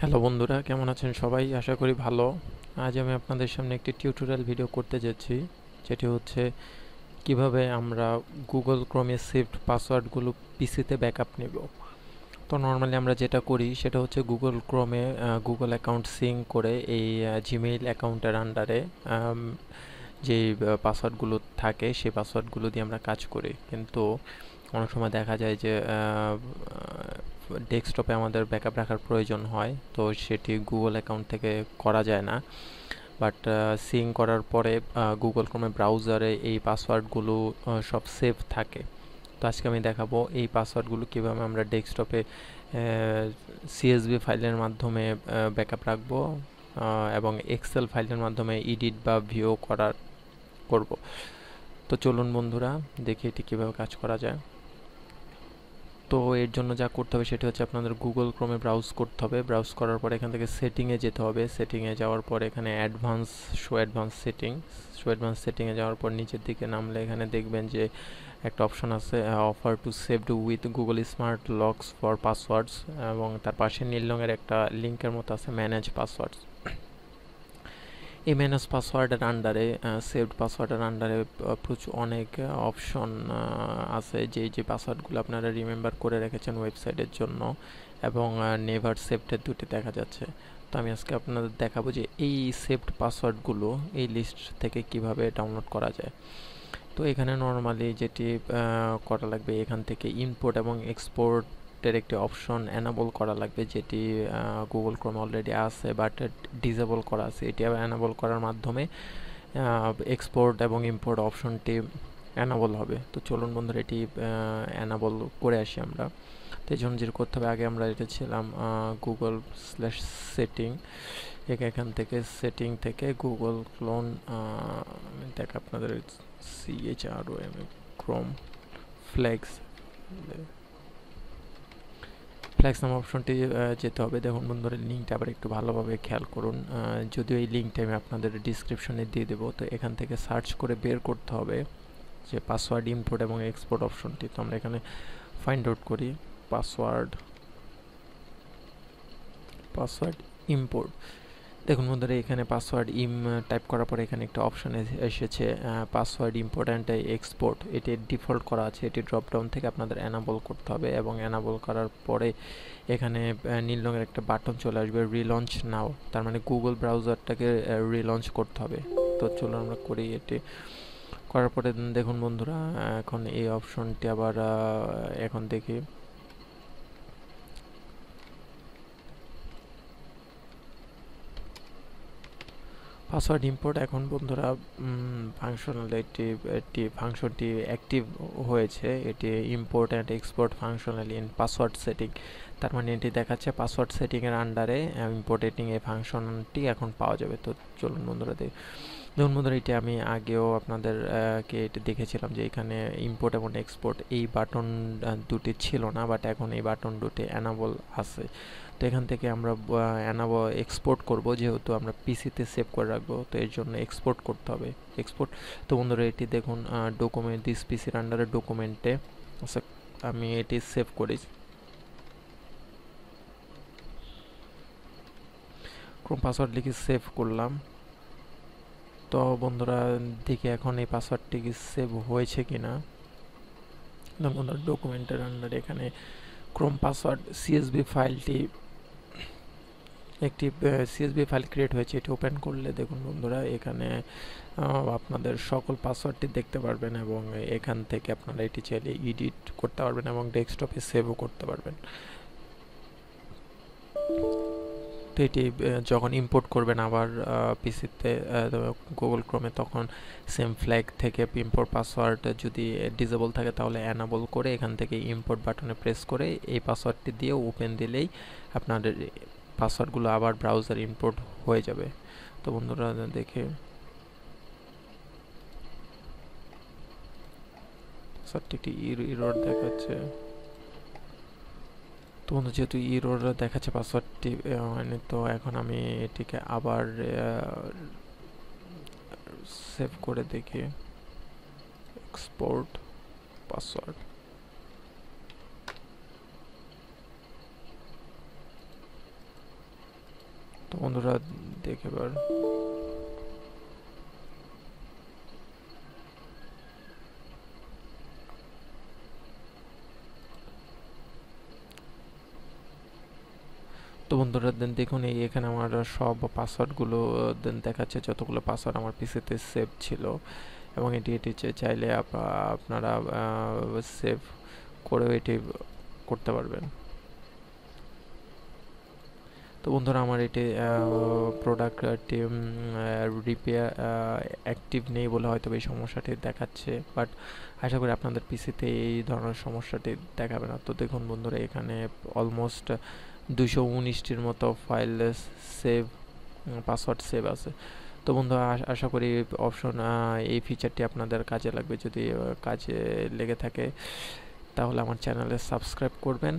Hello বন্ধুরা, কেমন আছেন সবাই? আশা করি ভালো। আজ আমি আপনাদের সামনে একটি টিউটোরিয়াল ভিডিও করতে যাচ্ছি, যেটি হচ্ছে কিভাবে আমরা গুগল ক্রোমে সেভড পাসওয়ার্ডগুলো পিসিতে ব্যাকআপ নেব। তো নর্মালি আমরা যেটা করি সেটা হচ্ছে গুগল ক্রোমে গুগল অ্যাকাউন্ট সিঙ্ক করে এই জিমেইল অ্যাকাউন্টের আন্ডারে যেই পাসওয়ার্ডগুলো থাকে সেই পাসওয়ার্ডগুলো দিয়ে আমরা কাজ করি, কিন্তু অনেক সময় দেখা যায় যে ডেস্কটপে আমাদের ব্যাকআপ রাখার প্রয়োজন হয়, তো সেটি গুগল অ্যাকাউন্ট থেকে করা যায় না। বাট সিং করার পরে গুগল ক্রোমে ব্রাউজারে এই পাসওয়ার্ডগুলো সব সেভ থাকে। তো আজকে আমি দেখাবো এই পাসওয়ার্ডগুলো কীভাবে আমরা ডেস্কটপে সিএসভি ফাইলের মাধ্যমে ব্যাকআপ রাখবো এবং এক্সেল ফাইলের মাধ্যমে এডিট বা ভিউ করব। তো চলুন বন্ধুরা, দেখি এটি কীভাবে কাজ করা যায়। তো এর জন্য যা করতে হবে সেটি হচ্ছে আপনাদের গুগল ক্রোমে ব্রাউজ করতে হবে। ব্রাউজ করার পরে এখান থেকে সেটিংয়ে যেতে হবে। সেটিংয়ে যাওয়ার পরে এখানে অ্যাডভান্স সেটিংয়ে যাওয়ার পর নিচের দিকে নামলে এখানে দেখবেন যে একটা অপশন আছে, offer to saved with Google smart locks for passwords, এবং তার পাশে নীল রঙের একটা লিঙ্কের মতো আছে ম্যানেজ পাসওয়ার্ডস। এই ম্যানেজ পাসওয়ার্ডের আন্ডারে সেভড পাসওয়ার্ডের আন্ডারে প্রচুর অনেক অপশন আছে, যে পাসওয়ার্ডগুলো আপনারা রিমেম্বার করে রেখেছেন ওয়েবসাইটের জন্য এবং নেভার সেভডের দুটি দেখা যাচ্ছে। তো আমি আজকে আপনাদের দেখাবো যে এই সেভড পাসওয়ার্ডগুলো এই লিস্ট থেকে কিভাবে ডাউনলোড করা যায়। তো এখানে নর্মালি যেটি করা লাগবে, এখান থেকে ইম্পোর্ট এবং এক্সপোর্টের একটি অপশন এনাবল করা লাগবে, যেটি গুগল ক্রোম অলরেডি আছে বাট ডিসেবল করা আছে। এটি এনাবল করার মাধ্যমে এক্সপোর্ট এবং ইম্পোর্ট অপশনটি এনাবল হবে। তো চলুন বন্ধুরা, এটি এনাবল করে আসি আমরা। তো এই জন্য যেটা করতে হবে, আগে আমরা এটা ছিলাম Google/setting, এখান থেকে সেটিং থেকে গুগল ক্লোন দেখ আপনাদের ক্রোম ফ্ল্যাক্স নাম অপশনটি যেতে হবে। দেখুন বন্ধুরা, লিঙ্কটা আবার একটু ভালোভাবে খেয়াল করুন, যদিও এই লিঙ্কটা আমি আপনাদের ডিসক্রিপশনে দিয়ে দেবো। তো এখান থেকে সার্চ করে বের করতে হবে যে পাসওয়ার্ড ইম্পোর্ট এবং এক্সপোর্ট অপশনটি। তো আমরা এখানে ফাইন্ড আউট করি পাসওয়ার্ড ইম্পোর্ট। দেখুন বন্ধুরা, এখানে পাসওয়ার্ড টাইপ করার পরে এখানে একটা অপশন এসেছে পাসওয়ার্ড ইম্পোর্ট অ্যান্ড এক্সপোর্ট। এটি ডিফল্ট করা আছে, এটি ড্রপডাউন থেকে আপনাদের এনাবল করতে হবে এবং এনাবল করার পরে এখানে নীল রঙের একটা বাটন চলে আসবে, রিলঞ্চ নাও। তার মানে গুগল ব্রাউজারটাকে রিলঞ্চ করতে হবে। তো চলুন আমরা করি। এটি করার পরে দেখুন বন্ধুরা, এখন এই অপশনটি আবার এখন দেখি পাসওয়ার্ড ইম্পোর্ট। এখন বন্ধুরা ফাংশনটি অ্যাক্টিভ হয়েছে। এটি import and export functionally in password setting. তার মানে এটি দেখাচ্ছে পাসওয়ার্ড সেটিংয়ের আন্ডারে ইম্পোর্টেটিং এই ফাংশনটি এখন পাওয়া যাবে। তো চলুন বন্ধুরা, দেখুন বন্ধুরা, এটি আমি আগেও আপনাদেরকে এটি দেখেছিলাম যে এখানে ইম্পোর্ট এবং এক্সপোর্ট এই বাটন দুটি ছিল না, বাট এখন এই বাটন দুটি অ্যানাবল আছে। তো এখান থেকে আমরা এক্সপোর্ট করব, যেহেতু আমরা পিসিতে সেভ করে রাখবো, তো এর জন্য এক্সপোর্ট করতে হবে। এক্সপোর্ট। তো বন্ধুরা, এটি দেখুন ডকুমেন্ট দিস পিসির আন্ডারে ডকুমেন্টে আচ্ছা আমি এটি সেভ করি। ক্রোম পাসওয়ার্ড লিখে সেভ করলাম। তো বন্ধুরা, দেখি এখন এই পাসওয়ার্ডটি কি সেভ হয়েছে কিনা। বন্ধুরা, ডকুমেন্টের আন্ডারে এখানে ক্রোম পাসওয়ার্ড সিএসভি ফাইলটি একটি সিএসভি ফাইল ক্রিয়েট হয়েছে। এটি ওপেন করলে দেখুন বন্ধুরা, এখানে আপনাদের সকল পাসওয়ার্ডটি দেখতে পারবেন এবং এখান থেকে আপনারা এটি চাইলে এডিট করতে পারবেন এবং ডেস্কটপে সেভও করতে পারবেন। তো এটি যখন ইম্পোর্ট করবেন আবার পিসিতে গুগল ক্রোমে, তখন সেম ফ্ল্যাগ থেকে ইম্পোর্ট পাসওয়ার্ড যদি ডিসেবল থাকে তাহলে অ্যানাবল করে এখান থেকে ইম্পোর্ট বাটনে প্রেস করে এই পাসওয়ার্ডটি দিয়ে ওপেন দিলেই আপনাদের পাসওয়ার্ডগুলো আবার ব্রাউজার ইম্পোর্ট হয়ে যাবে। তো বন্ধুরা, দেখে পাসওয়ার্ডটি একটি ইরর দেখাচ্ছে। তো বন্ধু, যেহেতু ইরর দেখাচ্ছে পাসওয়ার্ডটি হয়নি, তো এখন আমি এটিকে আবার সেভ করে দেখি এক্সপোর্ট পাসওয়ার্ড। তো বন্ধুরা দেখে এবার তো বন্ধুরা দেন দেখুন এখানে আমার সব পাসওয়ার্ডগুলো দেন দেখাচ্ছে, যতগুলো পাসওয়ার্ড আমার পিসিতে সেভ ছিল, এবং এটি চাইলে আপনারা সেভ করেও এটি করতে পারবেন। তো বন্ধুরা আমার এটি প্রোডাক্টটি রিপেয়ার অ্যাক্টিভ নেই বলে হয়তো এই সমস্যাটি দেখাচ্ছে, বাট আশা করি আপনাদের পিসিতে এই ধরনের সমস্যাটি দেখাবে না। তো দেখুন বন্ধুরা এখানে অলমোস্ট 219টির মতো ফাইল সেভ, পাসওয়ার্ড সেভ আছে। তো বন্ধুরা আশা করি অপশন এই ফিচারটি আপনাদের কাজে লাগবে। যদি কাজে লেগে থাকে তাহলে আমার চ্যানেলে সাবস্ক্রাইব করবেন।